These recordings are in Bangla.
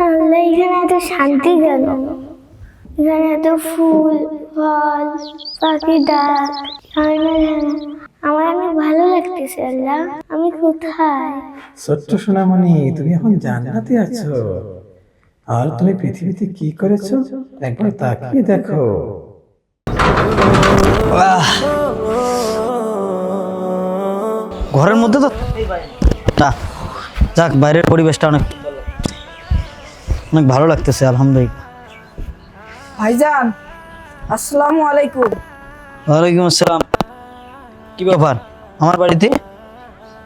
আল্লাহ, এখানে এত শান্তি কেন? এখানে এত ফুল ফল পাখি ডাক আমার অনেক ভালো লাগতেছে। আল্লাহ, আমি কোথায়? ছোট্ট সোনামণি, তুমি এখন জান্নাতে আছো। আর তুমি পৃথিবীতে কি করেছো একবার তাকিয়ে দেখো। ঘরের মধ্যে তো না, যাক, বাইরের পরিবেশটা অনেক অনেক ভালো লাগতেছে, আলহামদুলিল্লাহ। ভাইজান, আসসালামু আলাইকুম। ওয়ালাইকুম আসসালাম। কি ব্যাপার আমার বাড়িতে?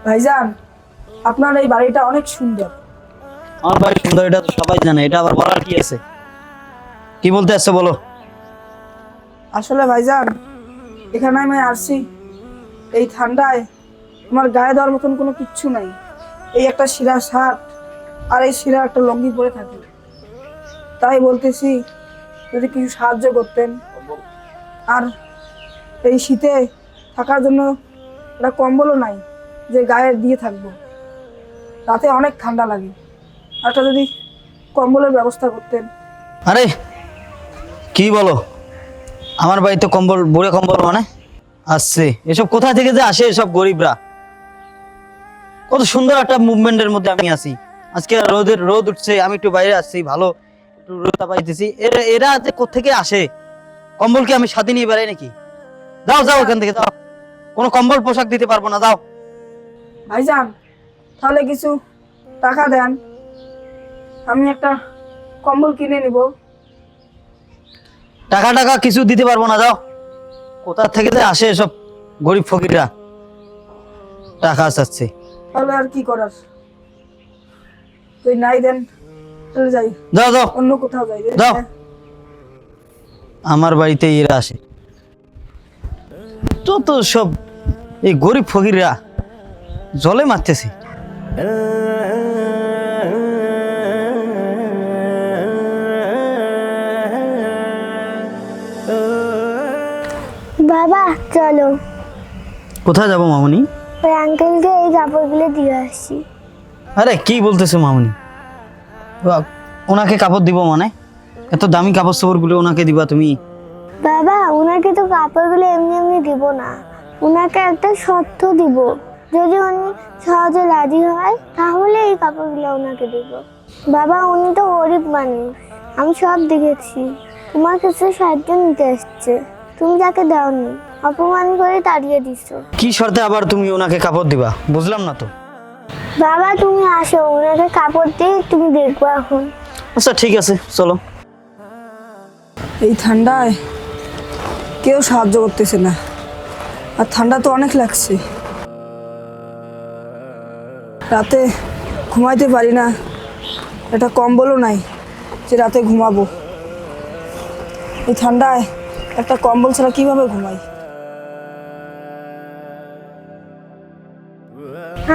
ভাইজান, আপনার এই বাড়িটা অনেক সুন্দর। আমার বাড়ি সুন্দর, এটা তো সবাই জানে, এটা আবার বলার কি আছে? কি বলতে আসছে বলো। আসলে ভাইজান, এখানে আমি আসছি এই ঠান্ডায়, আমার গায়ে দেওয়ার মতন কোনো কিচ্ছু নাই। এই একটা শিরা শার্ট আর এই শিরা একটা লুঙ্গি পরে থাকি। তাই বলতেছি, যদি কিছু সাহায্য করতেন। আর এই শীতে থাকার জন্য একটা কম্বলও নাই যে গায়ে দিয়ে থাকবো, রাতে অনেক ঠান্ডা লাগে। একটা যদি কম্বলের ব্যবস্থা করতেন। আরে কি বলো, আমার বাড়িতে কম্বল, বুড়ে কম্বল মানে আসছে? এসব কোথা থেকে যে আসে এসব গরিবরা? কত সুন্দর একটা মুভমেন্টের মধ্যে আমি আছি। আজকে রোদ উঠছে, আমি একটু বাইরে আসছি, ভালো একটু রোদটা পাইতেছি। এরা যে কোত্থেকে আসে? কম্বল কি আমি সাথে নিয়ে বেড়াই নাকি? যাও যাও এখান থেকে, যাও। কোনো কম্বল পোশাক দিতে পারবো না, যাও। ভাইজান, তাহলে কিছু টাকা দেন, আমি একটা কম্বল কিনে নিব। টাকা টাকা কিছু দিতে পারবো না, যাও। কোথা থেকে যে আসে এসব গরিব ফকিররা টাকা চাচ্ছে। তাহলে আর কি করার, তুই নাই দেন, তাহলে যাই, যাও যাও অন্য কোথাও যাই। যাও। আমার বাড়িতে এরা আসে তো সব এই গরিব ফকিররা জলে মারতেছে। বাবা চলো, কোথায় যাবো মামুনি? ওই আঙ্কেলকে এই কাপড়গুলো দিয়ে আসি। আরে কি বলতেছে মামুনি? ওনাকে কাপড় দিব মানে? এত দামি কাপড় চোপড় গুলো ওনাকে দিবা তুমি? বাবা, ওনাকে তো কাপড়গুলো এমনি এমনি দিব না, ওনাকে একটা শর্ত দিব। যদি উনি সহজে রাজি হয় তাহলে এই কাপড়গুলো ওনাকে দিব। বাবা, উনি তো গরিব মানুষ, আমি সব দেখেছি। তোমার কাছে সাহায্য নিতে এসছে, তুমি তাকে দাওনি, অপমান করে তাড়িয়ে দিছো। কি শর্তে আবার তুমি ওনাকে কাপড় দিবা? বুঝলাম না তো। বাবা তুমি আসো, ওনাকে কাপড় দিয়ে তুমি দেখবো এখন। আচ্ছা ঠিক আছে, চলো। এই ঠান্ডায় কেউ সাহায্য করতেছে না, আর ঠান্ডা তো অনেক লাগছে। রাতে ঘুমাইতে পারি না, একটা কম্বলও নাই যে রাতে ঘুমাবো। এই ঠান্ডায় একটা কম্বল ছাড়া কিভাবে ঘুমাই?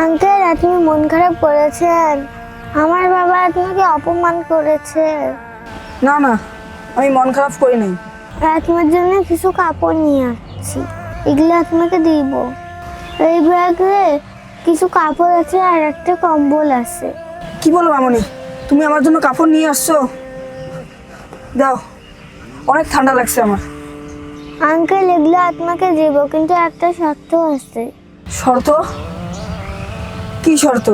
আঙ্কেল, আপনি মন খারাপ করেছেন? আমার বাবা আপনাকে অপমান করেছে। না না, আমি মন খারাপ করি নাই। আপনার জন্য কিছু কাপড় নিয়ে আসছি, এগুলো আপনাকে দিব। এই ব্যাগে কিছু কাপড় আছে আর একটা কম্বল আছে। কি বলো মামনি, তুমি আমার জন্য কাপড় নিয়ে আসছো? দাও, অনেক ঠান্ডা লাগছে আমার। আঙ্কেল, এগুলো আপনাকে দিব, কিন্তু একটা শর্ত আছে। শর্ত? কি শর্ত?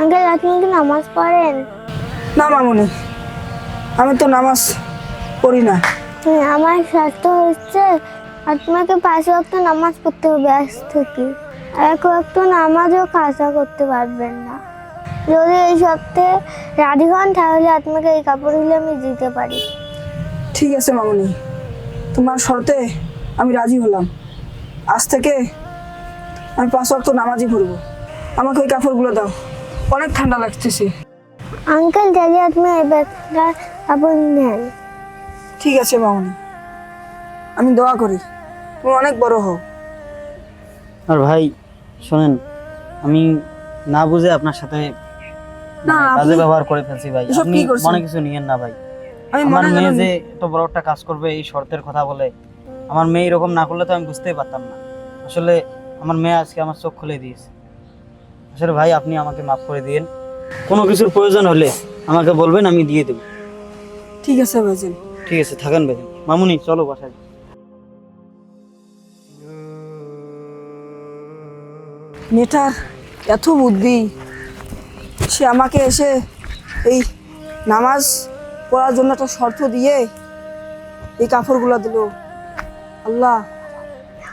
আঙ্কেল, আপনি কি নামাজ পড়েন? না মামনি, আমি তো নামাজ পড়ি না। আমার শর্ত হচ্ছে আপনাকে 5 ওয়াক্ত নামাজ পড়তে হবে আজ থেকে। 1 ওয়াক্ত নামাজও কাজা করতে পারবেন না। যদি এই সপ্তাহে রাজি হন তাহলে আপনাকে এই কাপড়গুলো আমি দিতে পারি। ঠিক আছে মামনি, তোমার শর্তে আমি রাজি হলাম। আজ থেকে আমি 5 ওয়াক্ত নামাজই পড়বো। আমাকে ওই কাপড়গুলো দাও, অনেক ঠান্ডা লাগতেছে। আঙ্কেল, তাহলে আপনি এই ব্যাগটা কাপড় নেন। ঠিক আছে মামনি, আমি দোয়া করি তুমি অনেক বড় হও। আর ভাই শোনেন, আমি না বুঝে আপনার সাথে না, বাজে আপনি ব্যবহার করে ফেলছি ভাই। এসব আপনি কি করছেন? মনে কিছু নিয়েন না ভাই। আমি আমার মনে মেয়ে করি যে এত বড় একটা কাজ করবে এই শর্তের কথা বলে, আমার মেয়ে এরকম না করলে তো আমি বুঝতেই পারতাম না। আসলে আমার মেয়ে আজকে আমার চোখ খুলে দিয়েছে। আসলে ভাই আপনি আমাকে মাফ করে দিয়েন। কোনো কিছুর প্রয়োজন হলে আমাকে বলবেন, আমি দিয়ে দেবো। ঠিক আছে ভাইজান। ঠিক আছে, থাকেন ভাই। মামুনি চলো বাসায়। মেয়েটার এত বুদ্ধি, সে আমাকে এসে এই নামাজ পড়ার জন্য একটা শর্ত দিয়ে এই কাপড়গুলো দিল। আল্লাহ,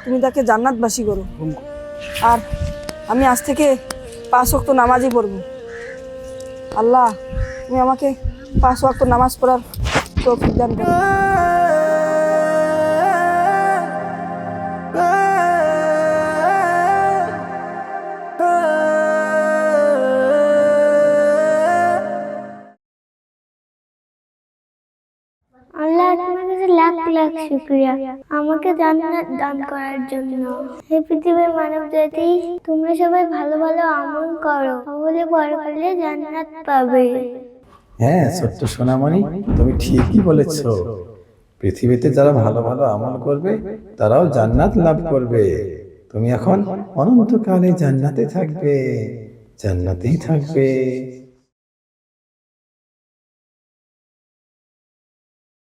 তুমি তাকে জান্নাতবাসী করো। আর আমি আজ থেকে 5 ওয়াক্ত নামাজই পড়ব। আল্লাহ, তুমি আমাকে 5 ওয়াক্ত নামাজ পড়ার তৌফিক দান করো। আল্লাহ, তোমার কাছে লাখ লাখ শুকরিয়া আমাকে জান্নাত দান করার জন্য। এই পৃথিবীর মানব জাতি, তোমরা সবাই ভালো ভালো আমল করো, তাহলে পরকালে জান্নাত পাবে। হ্যাঁ ছোট্ট সোনামণি, তুমি ঠিকই বলেছ। পৃথিবীতে যারা ভালো ভালো আমল করবে তারাও জান্নাত লাভ করবে। তুমি এখন অনন্তকালে জান্নাতে থাকবে, জান্নাতেই থাকবে।